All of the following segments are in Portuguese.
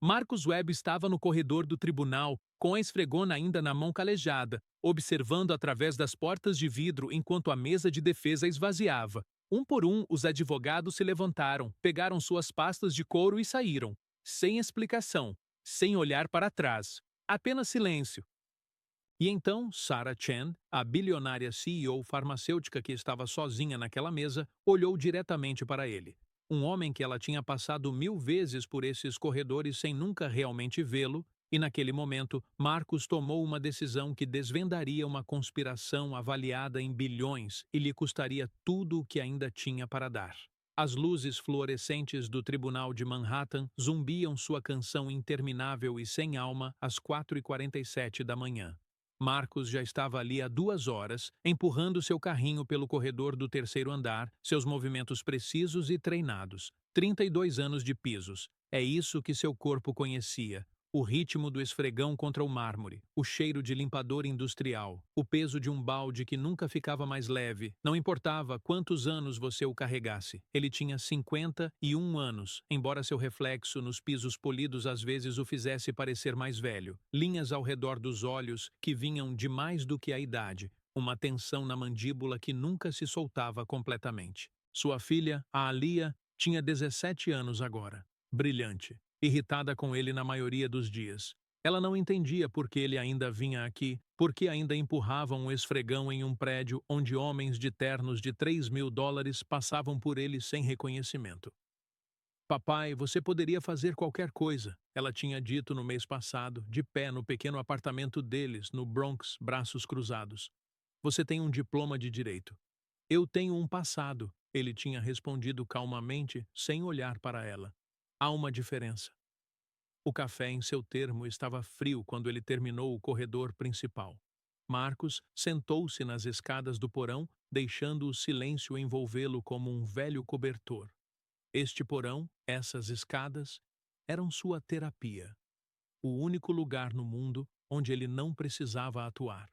Marcus Webb estava no corredor do tribunal, com a esfregona ainda na mão calejada, observando através das portas de vidro enquanto a mesa de defesa esvaziava. Um por um, os advogados se levantaram, pegaram suas pastas de couro e saíram, sem explicação, sem olhar para trás. Apenas silêncio. E então, Sarah Chen, a bilionária CEO farmacêutica que estava sozinha naquela mesa, olhou diretamente para ele. Um homem que ela tinha passado 1000 vezes por esses corredores sem nunca realmente vê-lo, e naquele momento, Marcos tomou uma decisão que desvendaria uma conspiração avaliada em bilhões e lhe custaria tudo o que ainda tinha para dar. As luzes fluorescentes do Tribunal de Manhattan zumbiam sua canção interminável e sem alma às 4h47 da manhã. Marcos já estava ali há 2 horas, empurrando seu carrinho pelo corredor do terceiro andar, seus movimentos precisos e treinados. 32 anos de pisos. É isso que seu corpo conhecia. O ritmo do esfregão contra o mármore, o cheiro de limpador industrial, o peso de um balde que nunca ficava mais leve, não importava quantos anos você o carregasse. Ele tinha 51 anos, embora seu reflexo nos pisos polidos às vezes o fizesse parecer mais velho. Linhas ao redor dos olhos que vinham de mais do que a idade, uma tensão na mandíbula que nunca se soltava completamente. Sua filha, a Alia, tinha 17 anos agora. Brilhante. Irritada com ele na maioria dos dias. Ela não entendia por que ele ainda vinha aqui, por que ainda empurravam um esfregão em um prédio onde homens de ternos de $3.000 passavam por ele sem reconhecimento. Papai, você poderia fazer qualquer coisa, ela tinha dito no mês passado, de pé no pequeno apartamento deles, no Bronx, braços cruzados. Você tem um diploma de direito. Eu tenho um passado, ele tinha respondido calmamente, sem olhar para ela. Há uma diferença. O café em seu termo estava frio quando ele terminou o corredor principal. Marcos sentou-se nas escadas do porão, deixando o silêncio envolvê-lo como um velho cobertor. Este porão, essas escadas, eram sua terapia. O único lugar no mundo onde ele não precisava atuar.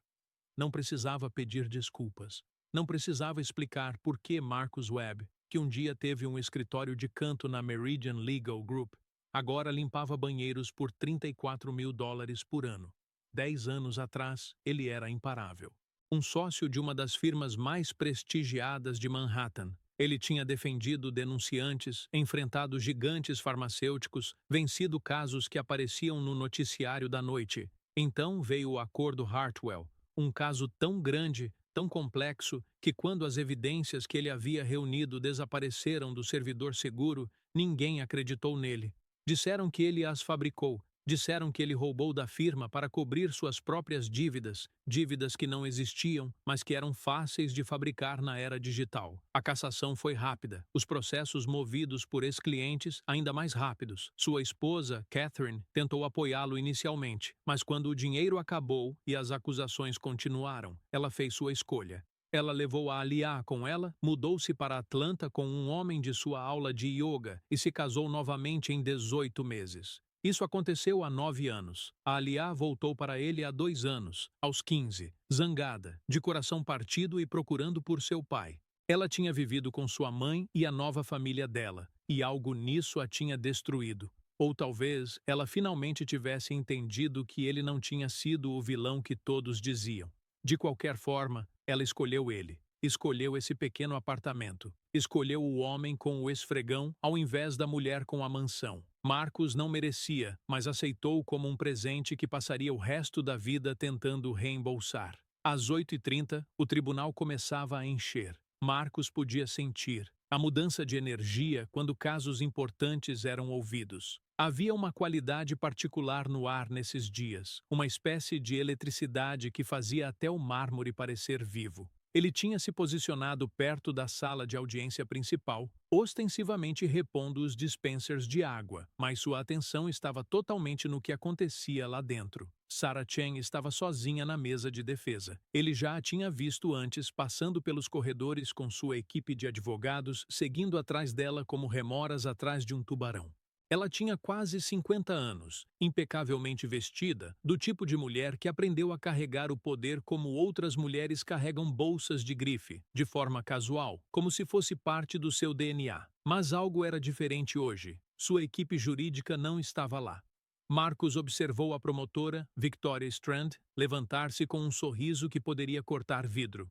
Não precisava pedir desculpas. Não precisava explicar por que Marcus Webb, que um dia teve um escritório de canto na Meridian Legal Group, agora limpava banheiros por $34.000 por ano. 10 anos atrás, ele era imparável. Um sócio de uma das firmas mais prestigiadas de Manhattan. Ele tinha defendido denunciantes, enfrentado gigantes farmacêuticos, vencido casos que apareciam no noticiário da noite. Então veio o Acordo Hartwell, um caso tão grande, tão complexo, que quando as evidências que ele havia reunido desapareceram do servidor seguro, ninguém acreditou nele. Disseram que ele as fabricou, disseram que ele roubou da firma para cobrir suas próprias dívidas, dívidas que não existiam, mas que eram fáceis de fabricar na era digital. A cassação foi rápida, os processos movidos por ex-clientes ainda mais rápidos. Sua esposa, Catherine, tentou apoiá-lo inicialmente, mas quando o dinheiro acabou e as acusações continuaram, ela fez sua escolha. Ela levou a Alia com ela, mudou-se para Atlanta com um homem de sua aula de yoga e se casou novamente em 18 meses. Isso aconteceu há 9 anos. A Alia voltou para ele há 2 anos, aos 15, zangada, de coração partido e procurando por seu pai. Ela tinha vivido com sua mãe e a nova família dela, e algo nisso a tinha destruído. Ou talvez ela finalmente tivesse entendido que ele não tinha sido o vilão que todos diziam. De qualquer forma, ela escolheu ele. Escolheu esse pequeno apartamento. Escolheu o homem com o esfregão ao invés da mulher com a mansão. Marcos não merecia, mas aceitou como um presente que passaria o resto da vida tentando reembolsar. Às 8h30, o tribunal começava a encher. Marcos podia sentir a mudança de energia quando casos importantes eram ouvidos. Havia uma qualidade particular no ar nesses dias, uma espécie de eletricidade que fazia até o mármore parecer vivo. Ele tinha se posicionado perto da sala de audiência principal, ostensivamente repondo os dispensers de água, mas sua atenção estava totalmente no que acontecia lá dentro. Sarah Chen estava sozinha na mesa de defesa. Ele já a tinha visto antes, passando pelos corredores com sua equipe de advogados, seguindo atrás dela como remoras atrás de um tubarão. Ela tinha quase 50 anos, impecavelmente vestida, do tipo de mulher que aprendeu a carregar o poder como outras mulheres carregam bolsas de grife, de forma casual, como se fosse parte do seu DNA. Mas algo era diferente hoje. Sua equipe jurídica não estava lá. Marcus observou a promotora, Victoria Strand, levantar-se com um sorriso que poderia cortar vidro.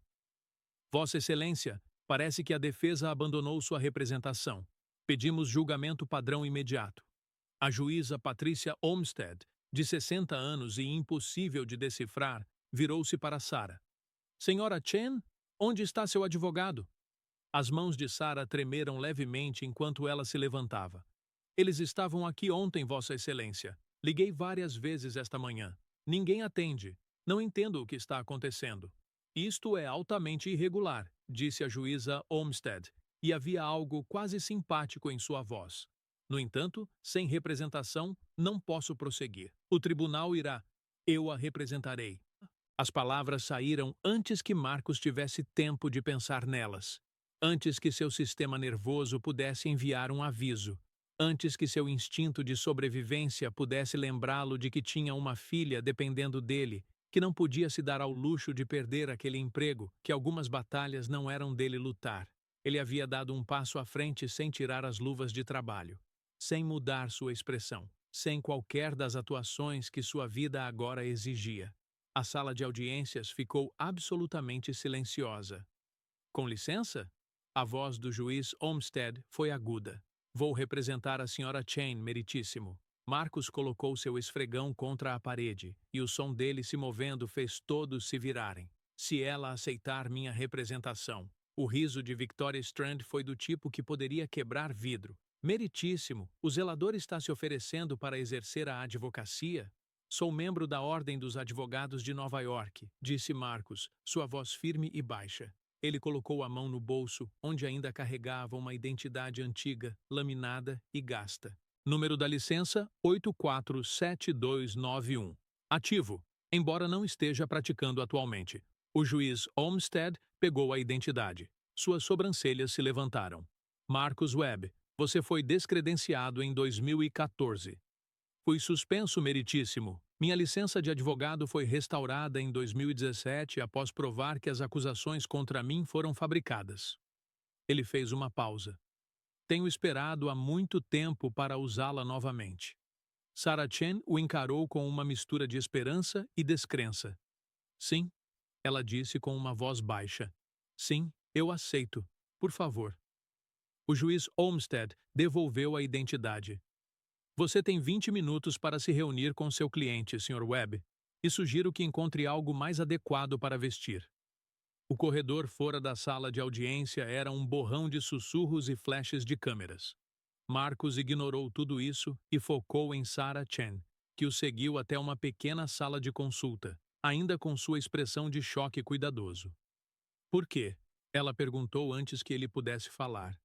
Vossa Excelência, parece que a defesa abandonou sua representação. Pedimos julgamento padrão imediato. A juíza Patrícia Olmsted, de 60 anos e impossível de decifrar, virou-se para Sarah. Senhora Chen, onde está seu advogado? As mãos de Sarah tremeram levemente enquanto ela se levantava. Eles estavam aqui ontem, Vossa Excelência. Liguei várias vezes esta manhã. Ninguém atende. Não entendo o que está acontecendo. Isto é altamente irregular, disse a juíza Olmsted, e havia algo quase simpático em sua voz. No entanto, sem representação, não posso prosseguir. O tribunal irá. Eu a representarei. As palavras saíram antes que Marcus tivesse tempo de pensar nelas. Antes que seu sistema nervoso pudesse enviar um aviso. Antes que seu instinto de sobrevivência pudesse lembrá-lo de que tinha uma filha dependendo dele, que não podia se dar ao luxo de perder aquele emprego, que algumas batalhas não eram dele lutar. Ele havia dado um passo à frente sem tirar as luvas de trabalho, sem mudar sua expressão, sem qualquer das atuações que sua vida agora exigia. A sala de audiências ficou absolutamente silenciosa. Com licença? A voz do juiz Olmsted foi aguda. Vou representar a senhora Chen, meritíssimo. Marcus colocou seu esfregão contra a parede, e o som dele se movendo fez todos se virarem. Se ela aceitar minha representação. O riso de Victoria Strand foi do tipo que poderia quebrar vidro. Meritíssimo, o zelador está se oferecendo para exercer a advocacia? Sou membro da Ordem dos Advogados de Nova York, disse Marcus, sua voz firme e baixa. Ele colocou a mão no bolso, onde ainda carregava uma identidade antiga, laminada e gasta. Número da licença 847291. Ativo, embora não esteja praticando atualmente. O juiz Olmsted pegou a identidade. Suas sobrancelhas se levantaram. Marcus Webb, você foi descredenciado em 2014. Fui suspenso, meritíssimo. Minha licença de advogado foi restaurada em 2017 após provar que as acusações contra mim foram fabricadas. Ele fez uma pausa. Tenho esperado há muito tempo para usá-la novamente. Sarah Chen o encarou com uma mistura de esperança e descrença. Sim, ela disse com uma voz baixa. Sim, eu aceito. Por favor. O juiz Olmsted devolveu a identidade. Você tem 20 minutos para se reunir com seu cliente, Sr. Webb, e sugiro que encontre algo mais adequado para vestir. O corredor fora da sala de audiência era um borrão de sussurros e flashes de câmeras. Marcus ignorou tudo isso e focou em Sarah Chen, que o seguiu até uma pequena sala de consulta, ainda com sua expressão de choque cuidadoso. Por quê? Ela perguntou antes que ele pudesse falar.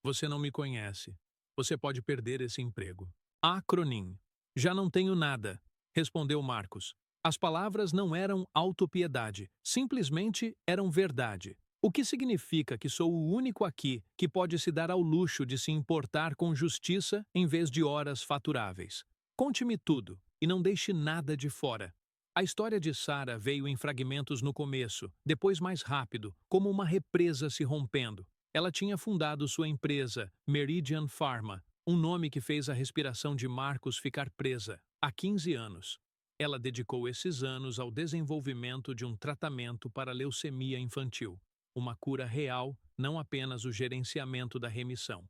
Você não me conhece. Você pode perder esse emprego. Acronym. Já não tenho nada, respondeu Marcus. As palavras não eram autopiedade, simplesmente eram verdade. O que significa que sou o único aqui que pode se dar ao luxo de se importar com justiça em vez de horas faturáveis. Conte-me tudo e não deixe nada de fora. A história de Sarah veio em fragmentos no começo, depois mais rápido, como uma represa se rompendo. Ela tinha fundado sua empresa, Meridian Pharma, um nome que fez a respiração de Marcus ficar presa, há 15 anos. Ela dedicou esses anos ao desenvolvimento de um tratamento para leucemia infantil, uma cura real, não apenas o gerenciamento da remissão.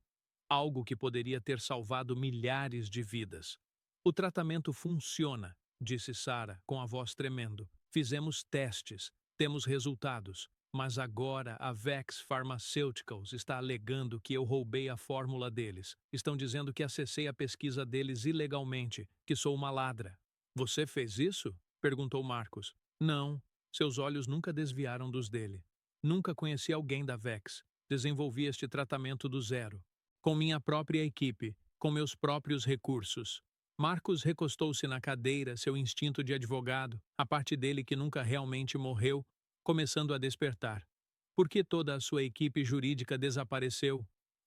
Algo que poderia ter salvado milhares de vidas. O tratamento funciona, disse Sarah, com a voz tremendo. Fizemos testes, temos resultados. Mas agora a Vex Pharmaceuticals está alegando que eu roubei a fórmula deles. Estão dizendo que acessei a pesquisa deles ilegalmente, que sou uma ladra. Você fez isso? Perguntou Marcus. Não, seus olhos nunca desviaram dos dele. Nunca conheci alguém da Vex. Desenvolvi este tratamento do zero. Com minha própria equipe, com meus próprios recursos. Marcus recostou-se na cadeira, seu instinto de advogado, a parte dele que nunca realmente morreu, começando a despertar. Por que toda a sua equipe jurídica desapareceu?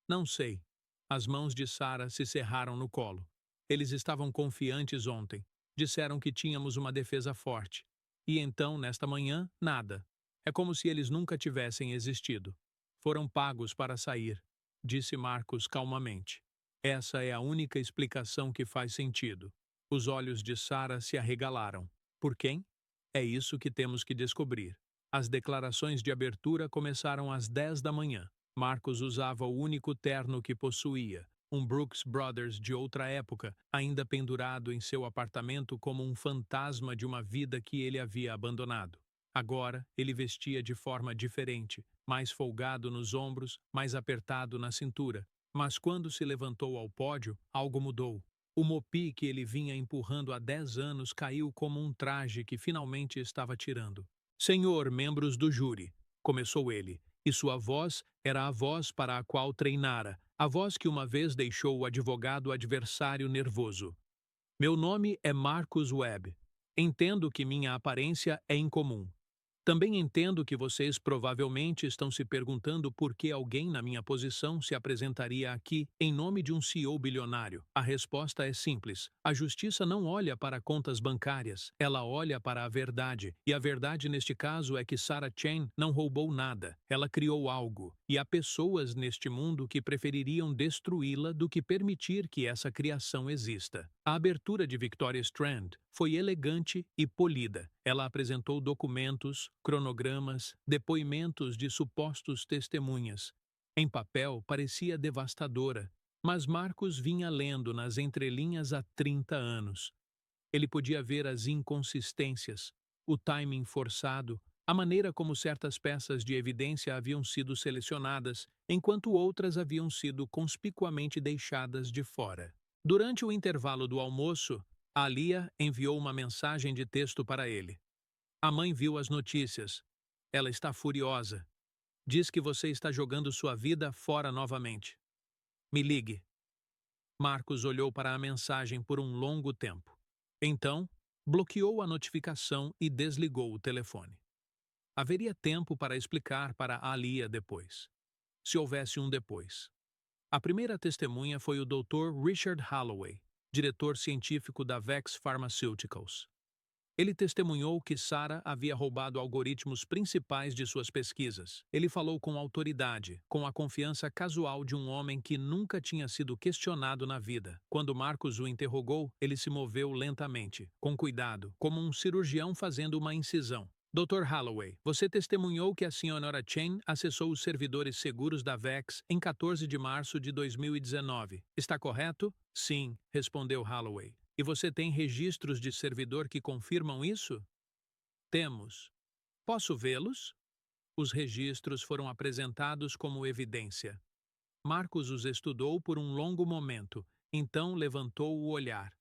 Não sei. As mãos de Sarah se cerraram no colo. Eles estavam confiantes ontem. Disseram que tínhamos uma defesa forte. E então, nesta manhã, nada. É como se eles nunca tivessem existido. Foram pagos para sair, disse Marcus calmamente. Essa é a única explicação que faz sentido. Os olhos de Sarah se arregalaram. Por quem? É isso que temos que descobrir. As declarações de abertura começaram às 10 da manhã. Marcos usava o único terno que possuía, um Brooks Brothers de outra época, ainda pendurado em seu apartamento como um fantasma de uma vida que ele havia abandonado. Agora, ele vestia de forma diferente, mais folgado nos ombros, mais apertado na cintura. Mas quando se levantou ao pódio, algo mudou. O mopi que ele vinha empurrando há 10 anos caiu como um traje que finalmente estava tirando. Senhor, membros do júri, começou ele, e sua voz era a voz para a qual treinara, a voz que uma vez deixou o advogado adversário nervoso. Meu nome é Marcus Webb. Entendo que minha aparência é incomum. Também entendo que vocês provavelmente estão se perguntando por que alguém na minha posição se apresentaria aqui em nome de um CEO bilionário. A resposta é simples. A justiça não olha para contas bancárias, ela olha para a verdade. E a verdade neste caso é que Sarah Chen não roubou nada. Ela criou algo. E há pessoas neste mundo que prefeririam destruí-la do que permitir que essa criação exista. A abertura de Victoria Strand foi elegante e polida. Ela apresentou documentos, cronogramas, depoimentos de supostos testemunhas. Em papel, parecia devastadora, mas Marcos vinha lendo nas entrelinhas há 30 anos. Ele podia ver as inconsistências, o timing forçado, a maneira como certas peças de evidência haviam sido selecionadas, enquanto outras haviam sido conspicuamente deixadas de fora. Durante o intervalo do almoço, Alia enviou uma mensagem de texto para ele. A mãe viu as notícias. Ela está furiosa. Diz que você está jogando sua vida fora novamente. Me ligue. Marcos olhou para a mensagem por um longo tempo. Então, bloqueou a notificação e desligou o telefone. Haveria tempo para explicar para Alia depois. Se houvesse um depois. A primeira testemunha foi o Dr. Richard Holloway, diretor científico da Vex Pharmaceuticals. Ele testemunhou que Sarah havia roubado algoritmos principais de suas pesquisas. Ele falou com autoridade, com a confiança casual de um homem que nunca tinha sido questionado na vida. Quando Marcos o interrogou, ele se moveu lentamente, com cuidado, como um cirurgião fazendo uma incisão. Dr. Holloway, você testemunhou que a Sra. Chen acessou os servidores seguros da Vex em 14 de março de 2019. Está correto? Sim, respondeu Holloway. E você tem registros de servidor que confirmam isso? Temos. Posso vê-los? Os registros foram apresentados como evidência. Marcos os estudou por um longo momento, então levantou o olhar.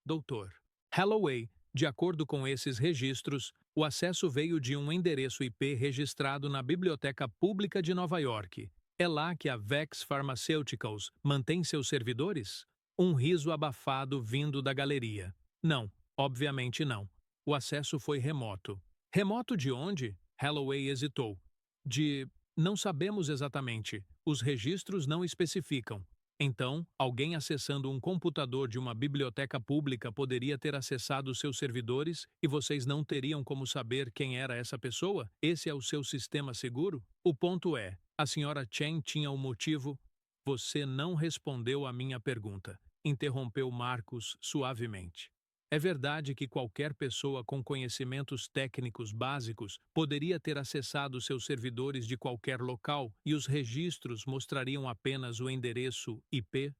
Doutor. Holloway, de acordo com esses registros, o acesso veio de um endereço IP registrado na Biblioteca Pública de Nova York. É lá que a Vex Pharmaceuticals mantém seus servidores? Um riso abafado vindo da galeria. Não, obviamente não. O acesso foi remoto. Remoto de onde? Holloway hesitou. De... Não sabemos exatamente. Os registros não especificam. Então, alguém acessando um computador de uma biblioteca pública poderia ter acessado seus servidores e vocês não teriam como saber quem era essa pessoa? Esse é o seu sistema seguro? O ponto é, a senhora Chen tinha um motivo? Você não respondeu à minha pergunta, interrompeu Marcos suavemente. É verdade que qualquer pessoa com conhecimentos técnicos básicos poderia ter acessado seus servidores de qualquer local e os registros mostrariam apenas o endereço IP?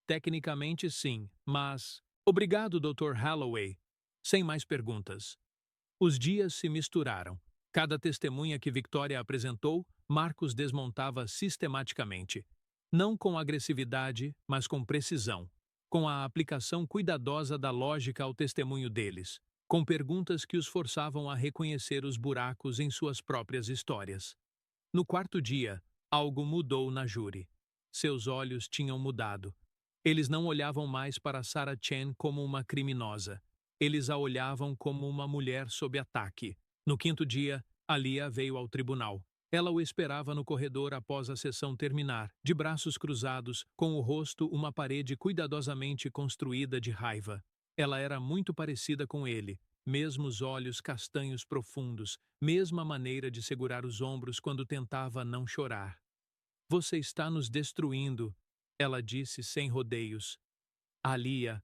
Tecnicamente, sim, mas... Obrigado, Dr. Holloway. Sem mais perguntas. Os dias se misturaram. Cada testemunha que Victoria apresentou, Marcos desmontava sistematicamente. Não com agressividade, mas com precisão. Com a aplicação cuidadosa da lógica ao testemunho deles. Com perguntas que os forçavam a reconhecer os buracos em suas próprias histórias. No quarto dia, algo mudou na júri. Seus olhos tinham mudado. Eles não olhavam mais para Sarah Chen como uma criminosa. Eles a olhavam como uma mulher sob ataque. No quinto dia, Alia veio ao tribunal. Ela o esperava no corredor após a sessão terminar, de braços cruzados, com o rosto uma parede cuidadosamente construída de raiva. Ela era muito parecida com ele, mesmos olhos castanhos profundos, mesma maneira de segurar os ombros quando tentava não chorar. Você está nos destruindo, ela disse sem rodeios. Alia,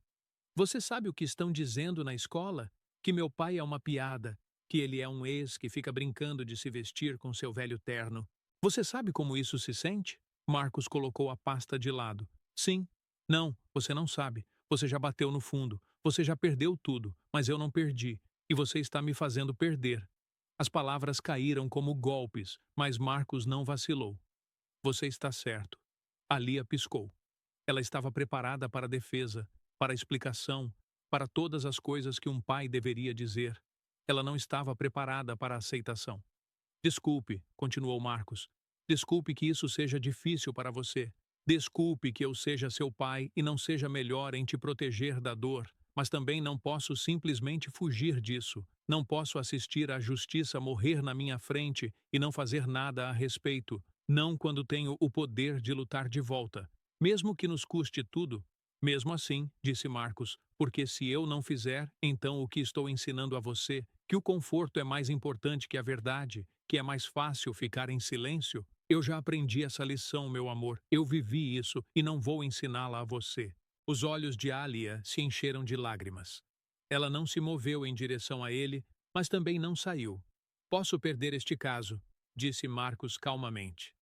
Você sabe o que estão dizendo na escola? Que meu pai é uma piada, que ele é um ex que fica brincando de se vestir com seu velho terno. Você sabe como isso se sente? Marcos colocou a pasta de lado. Sim. Não, você não sabe. Você já bateu no fundo. Você já perdeu tudo, mas eu não perdi. E você está me fazendo perder. As palavras caíram como golpes, mas Marcos não vacilou. Você está certo. A Lia piscou. Ela estava preparada para a defesa, para a explicação, para todas as coisas que um pai deveria dizer. Ela não estava preparada para a aceitação. Desculpe, continuou Marcos. Desculpe que isso seja difícil para você. Desculpe que eu seja seu pai e não seja melhor em te proteger da dor, mas também não posso simplesmente fugir disso. Não posso assistir à justiça morrer na minha frente e não fazer nada a respeito, não quando tenho o poder de lutar de volta. Mesmo que nos custe tudo. Mesmo assim, disse Marcos, porque se eu não fizer, então o que estou ensinando a você, que o conforto é mais importante que a verdade, que é mais fácil ficar em silêncio? Eu já aprendi essa lição, meu amor. Eu vivi isso e não vou ensiná-la a você. Os olhos de Alia se encheram de lágrimas. Ela não se moveu em direção a ele, mas também não saiu. Posso perder este caso, disse Marcos calmamente.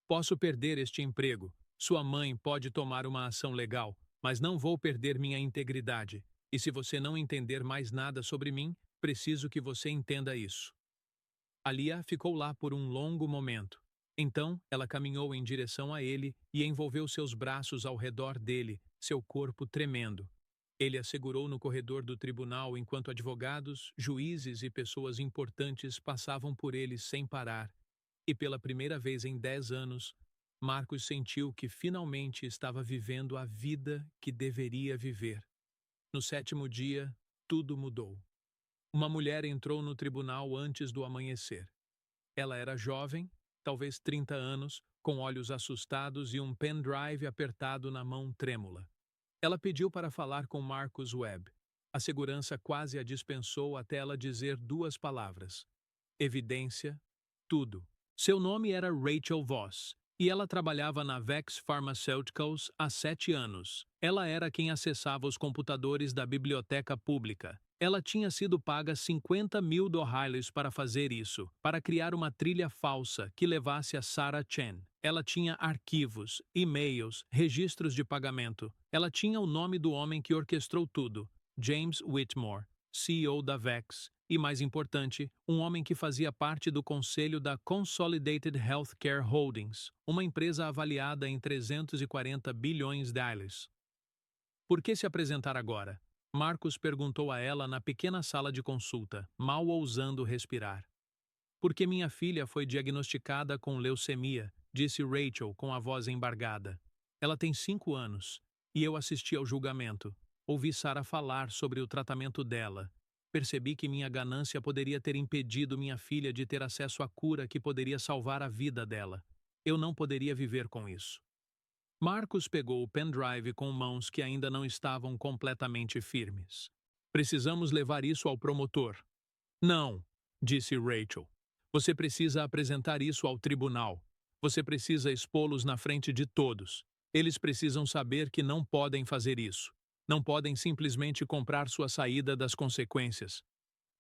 Posso perder este emprego. Sua mãe pode tomar uma ação legal, mas não vou perder minha integridade. E se você não entender mais nada sobre mim, preciso que você entenda isso. Alia ficou lá por um longo momento. Então, ela caminhou em direção a ele e envolveu seus braços ao redor dele, seu corpo tremendo. Ele a segurou no corredor do tribunal enquanto advogados, juízes e pessoas importantes passavam por ele sem parar. E pela primeira vez em 10 anos, Marcos sentiu que finalmente estava vivendo a vida que deveria viver. No 7º dia, tudo mudou. Uma mulher entrou no tribunal antes do amanhecer. Ela era jovem, talvez 30 anos, com olhos assustados e um pendrive apertado na mão trêmula. Ela pediu para falar com Marcus Webb. A segurança quase a dispensou até ela dizer 2 palavras. Evidência, tudo. Seu nome era Rachel Voss, e ela trabalhava na Vex Pharmaceuticals há 7 anos. Ela era quem acessava os computadores da biblioteca pública. Ela tinha sido paga $50.000 para fazer isso, para criar uma trilha falsa que levasse a Sarah Chen. Ela tinha arquivos, e-mails, registros de pagamento. Ela tinha o nome do homem que orquestrou tudo, James Whitmore, CEO da Vex, e, mais importante, um homem que fazia parte do conselho da Consolidated Healthcare Holdings, uma empresa avaliada em $340 bilhões. Por que se apresentar agora? Marcos perguntou a ela na pequena sala de consulta, mal ousando respirar. Porque minha filha foi diagnosticada com leucemia, disse Rachel com a voz embargada. Ela tem 5 anos, e eu assisti ao julgamento. Ouvi Sarah falar sobre o tratamento dela. Percebi que minha ganância poderia ter impedido minha filha de ter acesso à cura que poderia salvar a vida dela. Eu não poderia viver com isso. Marcos pegou o pendrive com mãos que ainda não estavam completamente firmes. Precisamos levar isso ao promotor. Não, disse Rachel. Você precisa apresentar isso ao tribunal. Você precisa expô-los na frente de todos. Eles precisam saber que não podem fazer isso. Não podem simplesmente comprar sua saída das consequências.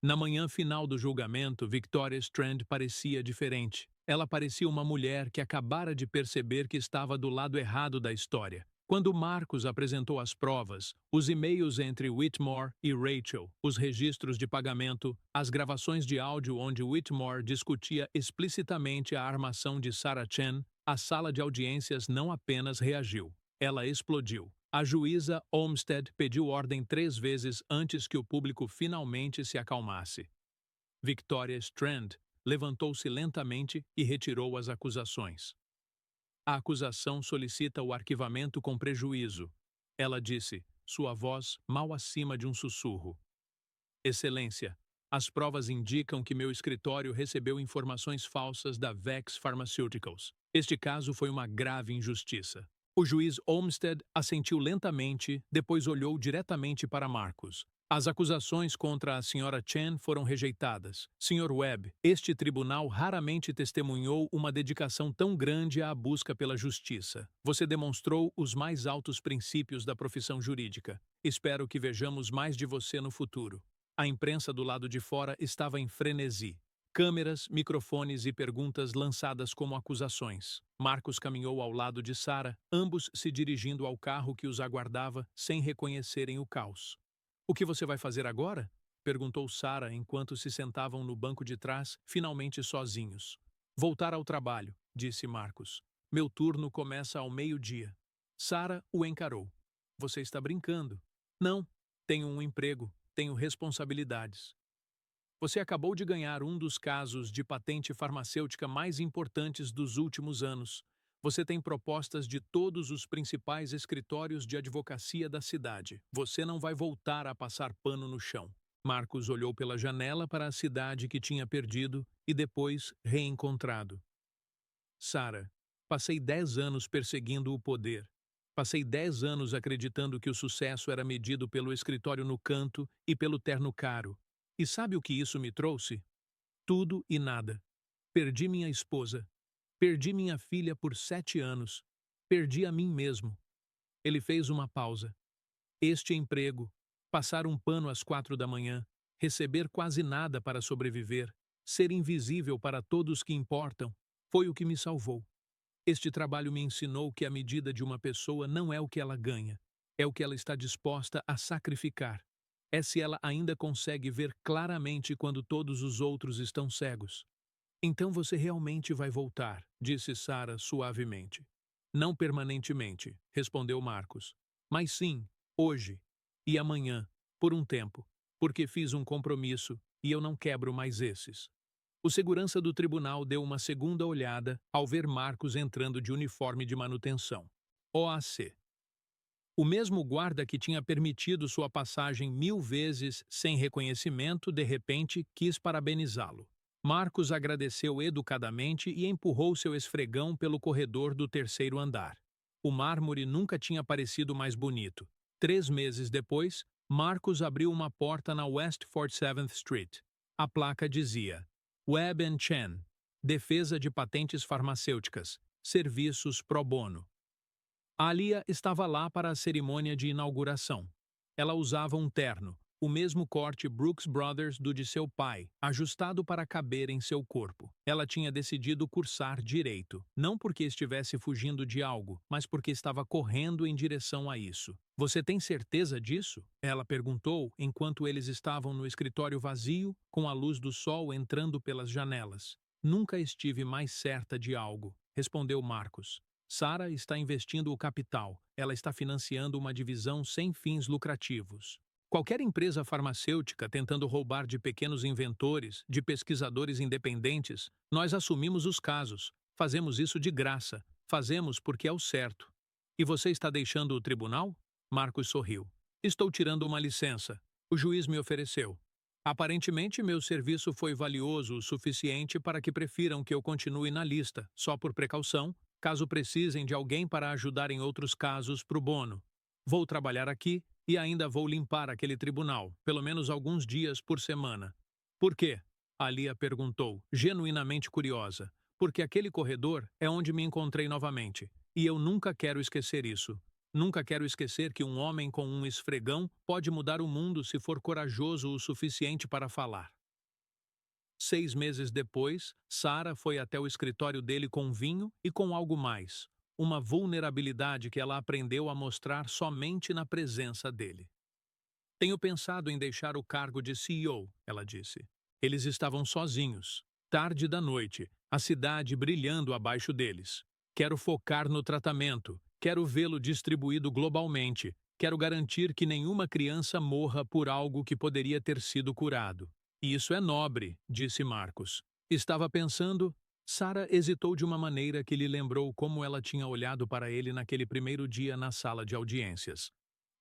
Na manhã final do julgamento, Victoria Strand parecia diferente. Ela parecia uma mulher que acabara de perceber que estava do lado errado da história. Quando Marcos apresentou as provas, os e-mails entre Whitmore e Rachel, os registros de pagamento, as gravações de áudio onde Whitmore discutia explicitamente a armação de Sarah Chen, a sala de audiências não apenas reagiu, ela explodiu. A juíza Olmsted pediu ordem 3 vezes antes que o público finalmente se acalmasse. Victoria Strand levantou-se lentamente e retirou as acusações. A acusação solicita o arquivamento com prejuízo. Ela disse, sua voz mal acima de um sussurro. Excelência, as provas indicam que meu escritório recebeu informações falsas da Vex Pharmaceuticals. Este caso foi uma grave injustiça. O juiz Olmsted assentiu lentamente, depois olhou diretamente para Marcos. As acusações contra a Sra. Chen foram rejeitadas. Sr. Webb, este tribunal raramente testemunhou uma dedicação tão grande à busca pela justiça. Você demonstrou os mais altos princípios da profissão jurídica. Espero que vejamos mais de você no futuro. A imprensa do lado de fora estava em frenesi. Câmeras, microfones e perguntas lançadas como acusações. Marcos caminhou ao lado de Sarah, ambos se dirigindo ao carro que os aguardava, sem reconhecerem o caos. "O que você vai fazer agora?" perguntou Sarah enquanto se sentavam no banco de trás, finalmente sozinhos. "Voltar ao trabalho", disse Marcos. "Meu turno começa ao meio-dia." Sarah o encarou. "Você está brincando?" "Não. Tenho um emprego. Tenho responsabilidades." "Você acabou de ganhar um dos casos de patente farmacêutica mais importantes dos últimos anos. Você tem propostas de todos os principais escritórios de advocacia da cidade. Você não vai voltar a passar pano no chão." Marcos olhou pela janela para a cidade que tinha perdido e depois reencontrado. "Sarah, passei 10 anos perseguindo o poder. Passei 10 anos acreditando que o sucesso era medido pelo escritório no canto e pelo terno caro. E sabe o que isso me trouxe? Tudo e nada. Perdi minha esposa. Perdi minha filha por 7 anos. Perdi a mim mesmo." Ele fez uma pausa. "Este emprego, passar um pano às 4 da manhã, receber quase nada para sobreviver, ser invisível para todos que importam, foi o que me salvou. Este trabalho me ensinou que a medida de uma pessoa não é o que ela ganha, é o que ela está disposta a sacrificar. É se ela ainda consegue ver claramente quando todos os outros estão cegos." "Então você realmente vai voltar", disse Sarah suavemente. "Não permanentemente", respondeu Marcos. "Mas sim, hoje e amanhã, por um tempo, porque fiz um compromisso e eu não quebro mais esses." O segurança do tribunal deu uma segunda olhada ao ver Marcos entrando de uniforme de manutenção. OAC. O mesmo guarda que tinha permitido sua passagem 1000 vezes sem reconhecimento, de repente, quis parabenizá-lo. Marcos agradeceu educadamente e empurrou seu esfregão pelo corredor do terceiro andar. O mármore nunca tinha parecido mais bonito. 3 meses depois, Marcos abriu uma porta na West 47th Street. A placa dizia: Webb & Chen, defesa de patentes farmacêuticas, serviços pro bono. A Alia estava lá para a cerimônia de inauguração. Ela usava um terno, o mesmo corte Brooks Brothers do de seu pai, ajustado para caber em seu corpo. Ela tinha decidido cursar direito, não porque estivesse fugindo de algo, mas porque estava correndo em direção a isso. "Você tem certeza disso?" ela perguntou enquanto eles estavam no escritório vazio, com a luz do sol entrando pelas janelas. "Nunca estive mais certa de algo", respondeu Marcos. "Sarah está investindo o capital. Ela está financiando uma divisão sem fins lucrativos. Qualquer empresa farmacêutica tentando roubar de pequenos inventores, de pesquisadores independentes, nós assumimos os casos. Fazemos isso de graça. Fazemos porque é o certo." "E você está deixando o tribunal?" Marcos sorriu. "Estou tirando uma licença. O juiz me ofereceu. Aparentemente, meu serviço foi valioso o suficiente para que prefiram que eu continue na lista, só por precaução, caso precisem de alguém para ajudar em outros casos pro bono. Vou trabalhar aqui e ainda vou limpar aquele tribunal, pelo menos alguns dias por semana." "Por quê?" Alia perguntou, genuinamente curiosa. "Porque aquele corredor é onde me encontrei novamente, e eu nunca quero esquecer isso. Nunca quero esquecer que um homem com um esfregão pode mudar o mundo se for corajoso o suficiente para falar." 6 meses depois, Sarah foi até o escritório dele com vinho e com algo mais, uma vulnerabilidade que ela aprendeu a mostrar somente na presença dele. "Tenho pensado em deixar o cargo de CEO", ela disse. Eles estavam sozinhos. Tarde da noite, a cidade brilhando abaixo deles. "Quero focar no tratamento. Quero vê-lo distribuído globalmente. Quero garantir que nenhuma criança morra por algo que poderia ter sido curado." "Isso é nobre", disse Marcos. Estava pensando. Sarah hesitou de uma maneira que lhe lembrou como ela tinha olhado para ele naquele primeiro dia na sala de audiências.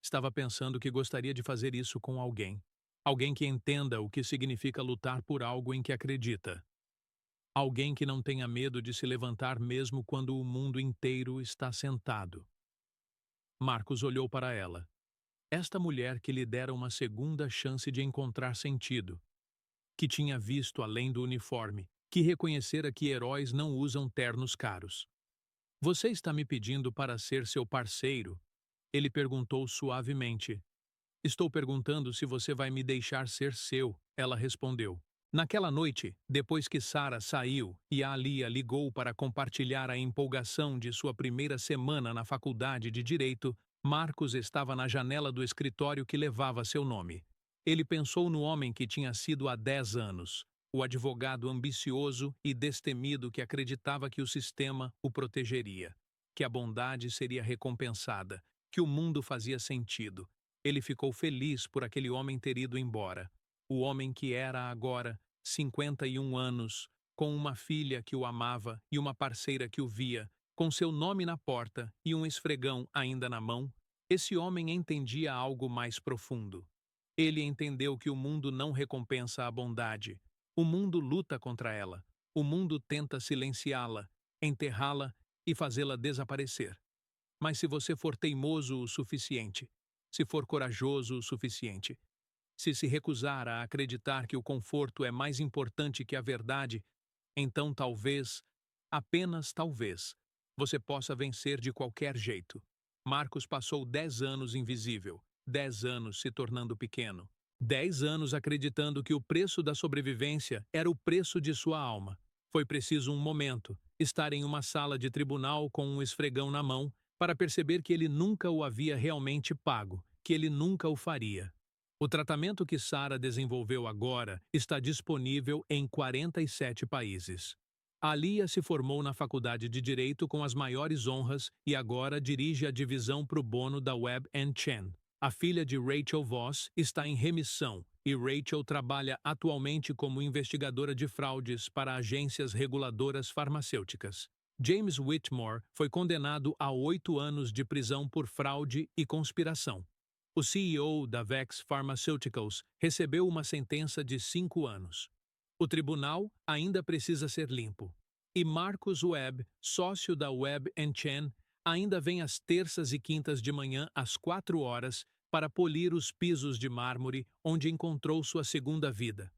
Estava pensando que gostaria de fazer isso com alguém. Alguém que entenda o que significa lutar por algo em que acredita. Alguém que não tenha medo de se levantar mesmo quando o mundo inteiro está sentado. Marcos olhou para ela. Esta mulher que lhe dera uma segunda chance de encontrar sentido, que tinha visto além do uniforme, que reconhecera que heróis não usam ternos caros. Você está me pedindo para ser seu parceiro? Ele perguntou suavemente. Estou perguntando se você vai me deixar ser seu, ela respondeu. Naquela noite, depois que Sarah saiu e a Alia ligou para compartilhar a empolgação de sua primeira semana na faculdade de Direito, Marcos estava na janela do escritório que levava seu nome. Ele pensou no homem que tinha sido há 10 anos, o advogado ambicioso e destemido que acreditava que o sistema o protegeria, que a bondade seria recompensada, que o mundo fazia sentido. Ele ficou feliz por aquele homem ter ido embora. O homem que era agora 51 anos, com uma filha que o amava e uma parceira que o via, com seu nome na porta e um esfregão ainda na mão, esse homem entendia algo mais profundo. Ele entendeu que o mundo não recompensa a bondade. O mundo luta contra ela. O mundo tenta silenciá-la, enterrá-la e fazê-la desaparecer. Mas se você for teimoso o suficiente, se for corajoso o suficiente, se recusar a acreditar que o conforto é mais importante que a verdade, então talvez, apenas talvez, você possa vencer de qualquer jeito. Marcos passou 10 anos invisível, 10 anos se tornando pequeno, 10 anos acreditando que o preço da sobrevivência era o preço de sua alma. Foi preciso um momento, estar em uma sala de tribunal com um esfregão na mão, para perceber que ele nunca o havia realmente pago, que ele nunca o faria. O tratamento que Sarah desenvolveu agora está disponível em 47 países. Alia se formou na Faculdade de Direito com as maiores honras e agora dirige a divisão pro bono da Webb & Chen. A filha de Rachel Voss está em remissão e Rachel trabalha atualmente como investigadora de fraudes para agências reguladoras farmacêuticas. James Whitmore foi condenado a 8 anos de prisão por fraude e conspiração. O CEO da Vex Pharmaceuticals recebeu uma sentença de 5 anos. O tribunal ainda precisa ser limpo. E Marcus Webb, sócio da Webb & Chen, ainda vem às terças e quintas de manhã às 4 horas para polir os pisos de mármore onde encontrou sua segunda vida.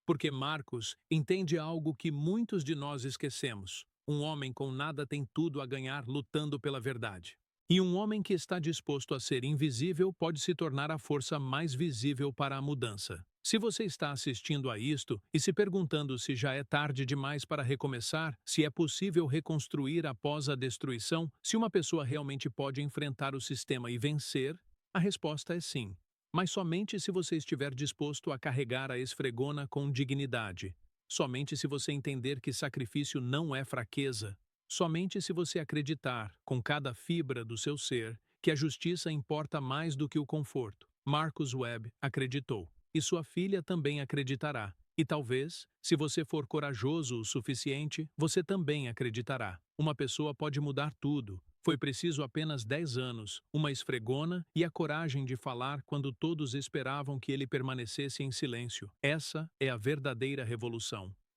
Porque Marcus entende algo que muitos de nós esquecemos. Um homem com nada tem tudo a ganhar lutando pela verdade. E um homem que está disposto a ser invisível pode se tornar a força mais visível para a mudança. Se você está assistindo a isto e se perguntando se já é tarde demais para recomeçar, se é possível reconstruir após a destruição, se uma pessoa realmente pode enfrentar o sistema e vencer, a resposta é sim. Mas somente se você estiver disposto a carregar a esfregona com dignidade. Somente se você entender que sacrifício não é fraqueza. Somente se você acreditar, com cada fibra do seu ser, que a justiça importa mais do que o conforto. Marcus Webb acreditou. E sua filha também acreditará. E talvez, se você for corajoso o suficiente, você também acreditará. Uma pessoa pode mudar tudo. Foi preciso apenas 10 anos, uma esfregona e a coragem de falar quando todos esperavam que ele permanecesse em silêncio. Essa é a verdadeira revolução.